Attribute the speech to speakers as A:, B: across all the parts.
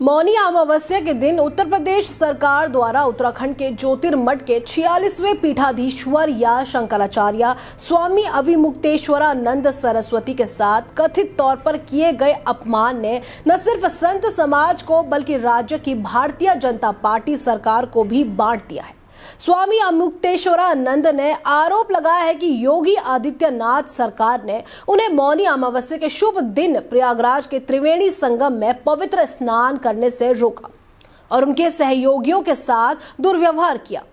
A: मौनी अमावस्या के दिन उत्तर प्रदेश सरकार द्वारा उत्तराखंड के ज्योतिर्मठ के 46वें पीठाधीश्वर या शंकराचार्य स्वामी अविमुक्तेश्वरानंद सरस्वती के साथ कथित तौर पर किए गए अपमान ने न सिर्फ संत समाज को बल्कि राज्य की भारतीय जनता पार्टी सरकार को भी बांट दिया है। स्वामी अविमुक्तेश्वरानंद ने आरोप लगाया है कि योगी आदित्यनाथ सरकार ने उन्हें मौनी अमावस्या के शुभ दिन प्रयागराज के त्रिवेणी संगम में पवित्र स्नान करने से रोका और उनके सहयोगियों के साथ दुर्व्यवहार किया।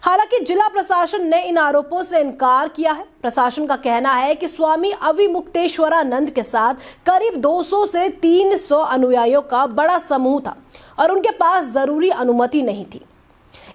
A: हालांकि जिला प्रशासन ने इन आरोपों से इनकार किया है। प्रशासन का कहना है कि स्वामी अविमुक्तेश्वरानंद के साथ करीब 200 से 300 अनुयायियों का बड़ा समूह था और उनके पास जरूरी अनुमति नहीं थी,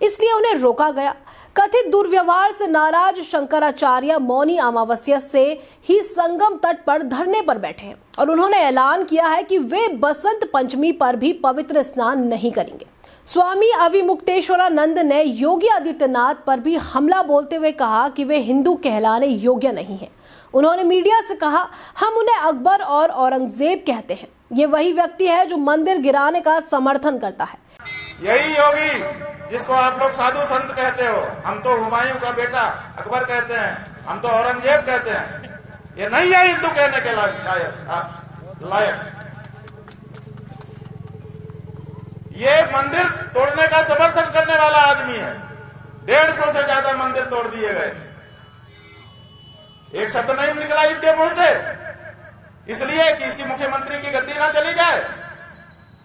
A: इसलिए उन्हें रोका गया। कथित दुर्व्यवहार से नाराज शंकराचार्य मौनी अमावस्या से ही संगम तट पर धरने पर बैठे हैं और उन्होंने ऐलान किया है कि वे बसंत पंचमी पर भी पवित्र स्नान नहीं करेंगे। स्वामी अविमुक्तेश्वरानंद ने योगी आदित्यनाथ पर भी हमला बोलते हुए कहा कि वे हिंदू कहलाने योग्य नहीं हैं। उन्होंने मीडिया से कहा, हम उन्हें अकबर और औरंगजेब कहते हैं। ये वही व्यक्ति है जो मंदिर गिराने का समर्थन करता है।
B: यही योगी जिसको आप लोग साधु संत कहते हो, हम तो हुमायूं का बेटा अकबर कहते हैं, हम तो औरंगजेब कहते हैं। ये नहीं है हिंदू कहने के लायक। ये मंदिर तोड़ने का समर्थन करने वाला आदमी है। 150 से ज्यादा मंदिर तोड़ दिए गए, एक शब्द नहीं निकला इसके मुंह से, इसलिए कि इसकी मुख्यमंत्री की गद्दी ना चली जाए।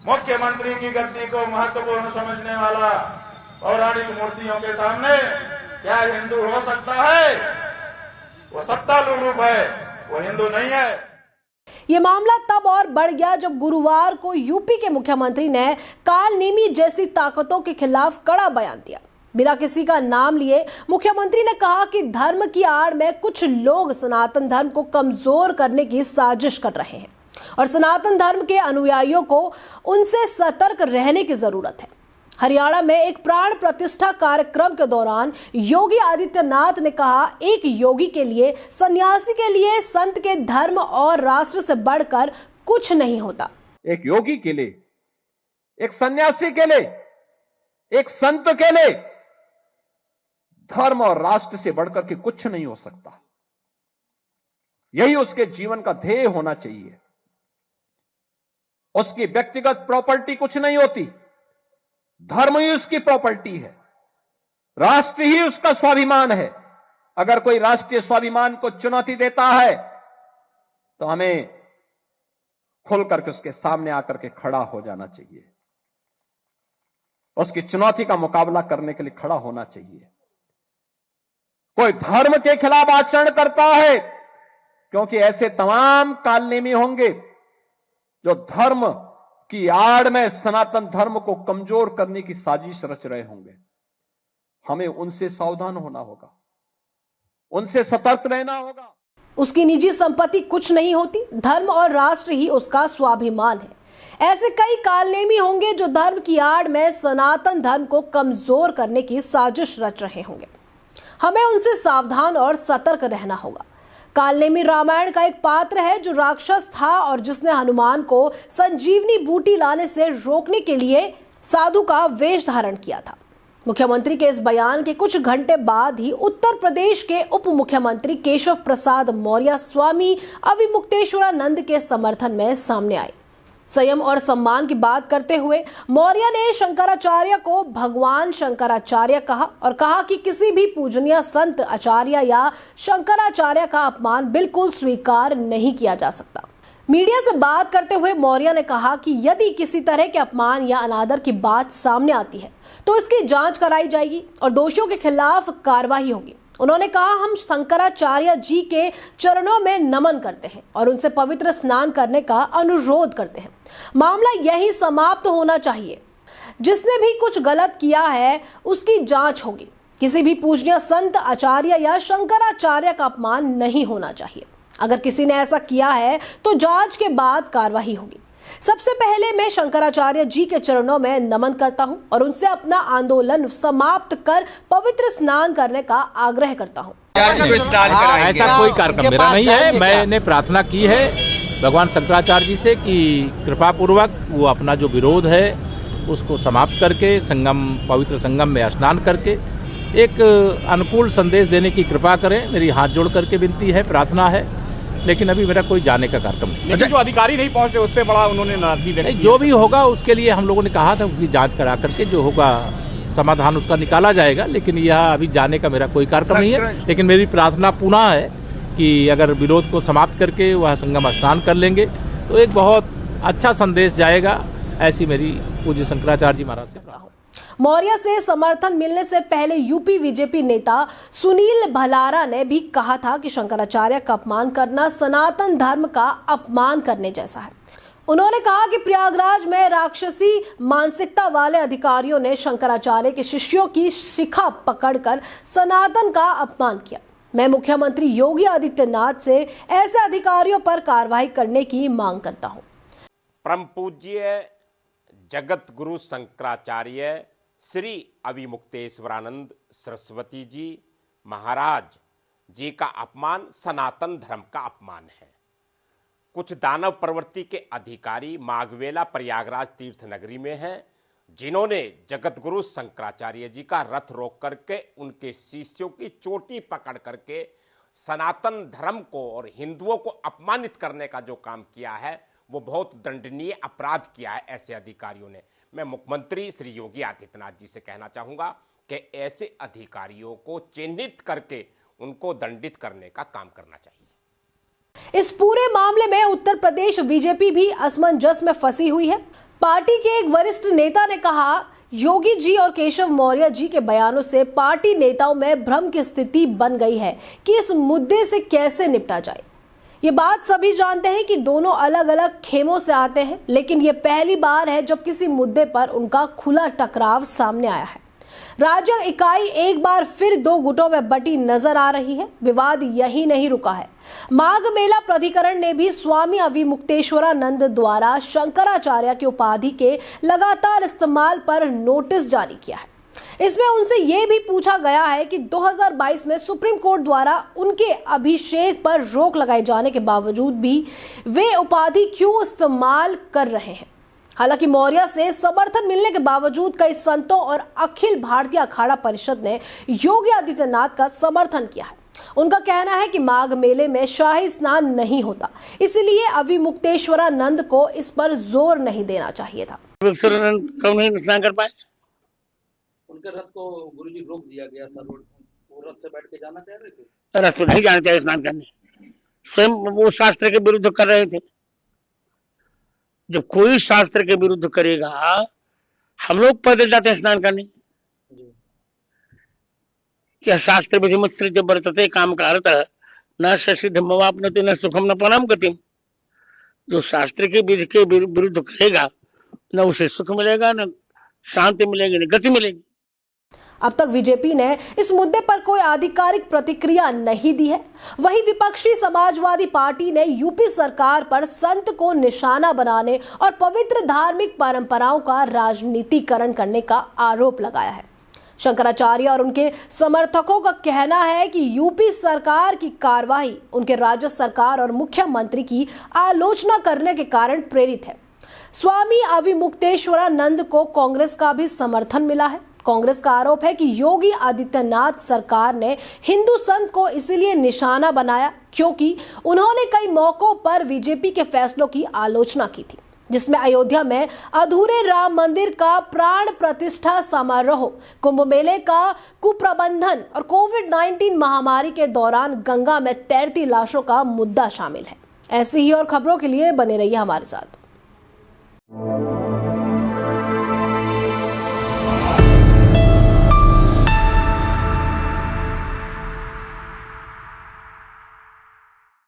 B: मुख्यमंत्री की गद्दी को महत्वपूर्ण समझने वाला पौराणिक मूर्तियों के सामने क्या हिंदू हो सकता है? वो सत्ता लुलूप है, वो हिंदू नहीं है।
A: ये मामला तब और बढ़ गया जब गुरुवार को यूपी के मुख्यमंत्री ने कालनेमी जैसी ताकतों के खिलाफ कड़ा बयान दिया। बिना किसी का नाम लिए मुख्यमंत्री ने कहा कि धर्म की आड़ में कुछ लोग सनातन धर्म को कमजोर करने की साजिश कर रहे हैं और सनातन धर्म के अनुयायियों को उनसे सतर्क रहने की जरूरत है। हरियाणा में एक प्राण प्रतिष्ठा कार्यक्रम के दौरान योगी आदित्यनाथ ने कहा, एक योगी के लिए, सन्यासी के लिए संत के धर्म और राष्ट्र से बढ़कर कुछ नहीं होता।
C: एक योगी के लिए, एक सन्यासी के लिए, एक संत के लिए धर्म और राष्ट्र से बढ़कर के कुछ नहीं हो सकता। यही उसके जीवन का ध्येय होना चाहिए। उसकी व्यक्तिगत प्रॉपर्टी कुछ नहीं होती, धर्म ही उसकी प्रॉपर्टी है, राष्ट्र ही उसका स्वाभिमान है। अगर कोई राष्ट्रीय स्वाभिमान को चुनौती देता है तो हमें खुल करके उसके सामने आकर के खड़ा हो जाना चाहिए, उसकी चुनौती का मुकाबला करने के लिए खड़ा होना चाहिए। कोई धर्म के खिलाफ आचरण करता है, क्योंकि ऐसे तमाम कालनेमी होंगे जो धर्म की आड़ में सनातन धर्म को कमजोर करने की साजिश रच रहे होंगे। हमें उनसे सावधान होना होगा, उनसे सतर्क रहना होगा।
A: उसकी निजी संपत्ति कुछ नहीं होती, धर्म और राष्ट्र ही उसका स्वाभिमान है। ऐसे कई कालनेमी होंगे जो धर्म की आड़ में सनातन धर्म को कमजोर करने की साजिश रच रहे होंगे। हमें उनसे सावधान और सतर्क रहना होगा। कालनेमी रामायण का एक पात्र है जो राक्षस था और जिसने हनुमान को संजीवनी बूटी लाने से रोकने के लिए साधु का वेश धारण किया था। मुख्यमंत्री के इस बयान के कुछ घंटे बाद ही उत्तर प्रदेश के उप मुख्यमंत्री केशव प्रसाद मौर्य स्वामी अविमुक्तेश्वरानंद के समर्थन में सामने आए। संयम और सम्मान की बात करते हुए मौर्य ने शंकराचार्य को भगवान शंकराचार्य कहा और कहा कि किसी भी पूजनीय संत आचार्य या शंकराचार्य का अपमान बिल्कुल स्वीकार नहीं किया जा सकता। मीडिया से बात करते हुए मौर्य ने कहा कि यदि किसी तरह के अपमान या अनादर की बात सामने आती है तो इसकी जांच कराई जाएगी और दोषियों के खिलाफ कार्रवाई होगी। उन्होंने कहा, हम शंकराचार्य जी के चरणों में नमन करते हैं और उनसे पवित्र स्नान करने का अनुरोध करते हैं। मामला यही समाप्त होना चाहिए। जिसने भी कुछ गलत किया है उसकी जांच होगी। किसी भी पूजनीय संत आचार्य या शंकराचार्य का अपमान नहीं होना चाहिए। अगर किसी ने ऐसा किया है तो जांच के बाद कार्रवाई होगी। सबसे पहले मैं शंकराचार्य जी के चरणों में नमन करता हूं और उनसे अपना आंदोलन समाप्त कर पवित्र स्नान करने का आग्रह करता हूं।
D: ऐसा कोई कार्यक्रम मेरा नहीं है। मैंने प्रार्थना की है भगवान शंकराचार्य जी से कि कृपा पूर्वक वो अपना जो विरोध है उसको समाप्त करके पवित्र संगम में स्नान करके एक अनुकूल संदेश देने की कृपा करें। मेरी हाथ जोड़ करके विनती है, प्रार्थना है, लेकिन अभी मेरा कोई जाने का कार्यक्रम नहीं।
E: लेकिन जो अधिकारी नहीं पहुंचे उस पर बड़ा उन्होंने नाराजगी व्यक्त की।
D: जो भी होगा उसके लिए हम लोगों ने कहा था उसकी जांच करा करके जो होगा समाधान उसका निकाला जाएगा, लेकिन यह अभी जाने का मेरा कोई कार्यक्रम नहीं है। लेकिन मेरी प्रार्थना पुनः है कि अगर विरोध को समाप्त करके वह संगम स्नान कर लेंगे तो एक बहुत अच्छा संदेश जाएगा, ऐसी मेरी पूज्य शंकराचार्य जी महाराज से प्रार्थना।
A: मौर्य से समर्थन मिलने से पहले यूपी बीजेपी नेता सुनील भलारा ने भी कहा था कि शंकराचार्य का अपमान करना सनातन धर्म का अपमान करने जैसा है। उन्होंने कहा कि प्रयागराज में राक्षसी मानसिकता वाले अधिकारियों ने शंकराचार्य के शिष्यों की शिखा पकड़कर सनातन का अपमान किया। मैं मुख्यमंत्री योगी आदित्यनाथ से ऐसे अधिकारियों पर कार्रवाई करने की मांग करता हूं।
F: परम पूज्य जगत गुरु शंकराचार्य श्री अविमुक्तेश्वरानंद सरस्वती जी महाराज जी का अपमान सनातन धर्म का अपमान है। कुछ दानव प्रवृत्ति के अधिकारी माघवेला प्रयागराज तीर्थ नगरी में हैं, जिन्होंने जगत गुरु शंकराचार्य जी का रथ रोक करके उनके शिष्यों की चोटी पकड़ करके सनातन धर्म को और हिंदुओं को अपमानित करने का जो काम किया है वो बहुत दंडनीय अपराध किया है ऐसे अधिकारियों ने। मैं मुख्यमंत्री श्री योगी आदित्यनाथ जी से कहना चाहूंगा कि ऐसे अधिकारियों को चिन्हित करके उनको दंडित करने का काम करना चाहिए।
A: इस पूरे मामले में उत्तर प्रदेश बीजेपी भी असमंजस में फंसी हुई है। पार्टी के एक वरिष्ठ नेता ने कहा, योगी जी और केशव मौर्य जी के बयानों से पार्टी नेताओं में भ्रम की स्थिति बन गई है कि इस मुद्दे से कैसे निपटा जाए। ये बात सभी जानते हैं कि दोनों अलग अलग खेमों से आते हैं, लेकिन ये पहली बार है जब किसी मुद्दे पर उनका खुला टकराव सामने आया है। राज्य इकाई एक बार फिर दो गुटों में बटी नजर आ रही है। विवाद यही नहीं रुका है। माघ मेला प्राधिकरण ने भी स्वामी अविमुक्तेश्वरानंद द्वारा शंकराचार्य की उपाधि के लगातार इस्तेमाल पर नोटिस जारी किया है। इसमें उनसे यह भी पूछा गया है कि 2022 में सुप्रीम कोर्ट द्वारा उनके अभिषेक पर रोक लगाए जाने के बावजूद भी वे उपाधि क्यों इस्तेमाल कर रहे हैं। हालांकि मौर्य से समर्थन मिलने के बावजूद कई संतों और अखिल भारतीय अखाड़ा परिषद ने योगी आदित्यनाथ का समर्थन किया है। उनका कहना है कि माघ मेले में शाही स्नान नहीं होता, इसलिए अविमुक्तेश्वरानंद को इस पर जोर नहीं देना चाहिए था।
G: कब नहीं स्नान कर पाए?
H: उनके रथ को गुरुजी रोक दिया गया था, वो रथ से बैठ के जाना चाह रहे थे।
G: रथ नहीं जाना चाहिए स्नान करने, स्वयं वो शास्त्र के विरुद्ध कर रहे थे। जब कोई शास्त्र के विरुद्ध करेगा, हम लोग पैदल जाते हैं स्नान करने। क्या शास्त्र विधि मुस्त्र जब वर्तते काम कारतः न शशिध मवाप्नोति न सुखम न पराम गतिम। जो शास्त्र के विधि के विरुद्ध करेगा न उसे सुख मिलेगा, न शांति मिलेगी, न गति मिलेगी।
A: अब तक बीजेपी ने इस मुद्दे पर कोई आधिकारिक प्रतिक्रिया नहीं दी है। वहीं विपक्षी समाजवादी पार्टी ने यूपी सरकार पर संत को निशाना बनाने और पवित्र धार्मिक परंपराओं का राजनीतिकरण करने का आरोप लगाया है। शंकराचार्य और उनके समर्थकों का कहना है कि यूपी सरकार की कार्रवाई उनके राज्य सरकार और मुख्यमंत्री की आलोचना करने के कारण प्रेरित है। स्वामी अविमुक्तेश्वरानंद को कांग्रेस का भी समर्थन मिला है। कांग्रेस का आरोप है कि योगी आदित्यनाथ सरकार ने हिंदू संत को इसलिए निशाना बनाया क्योंकि उन्होंने कई मौकों पर बीजेपी के फैसलों की आलोचना की थी, जिसमें अयोध्या में अधूरे राम मंदिर का प्राण प्रतिष्ठा समारोह, कुंभ मेले का कुप्रबंधन और कोविड-19 महामारी के दौरान गंगा में तैरती लाशों का मुद्दा शामिल है। ऐसी ही और खबरों के लिए बने रहिए हमारे साथ।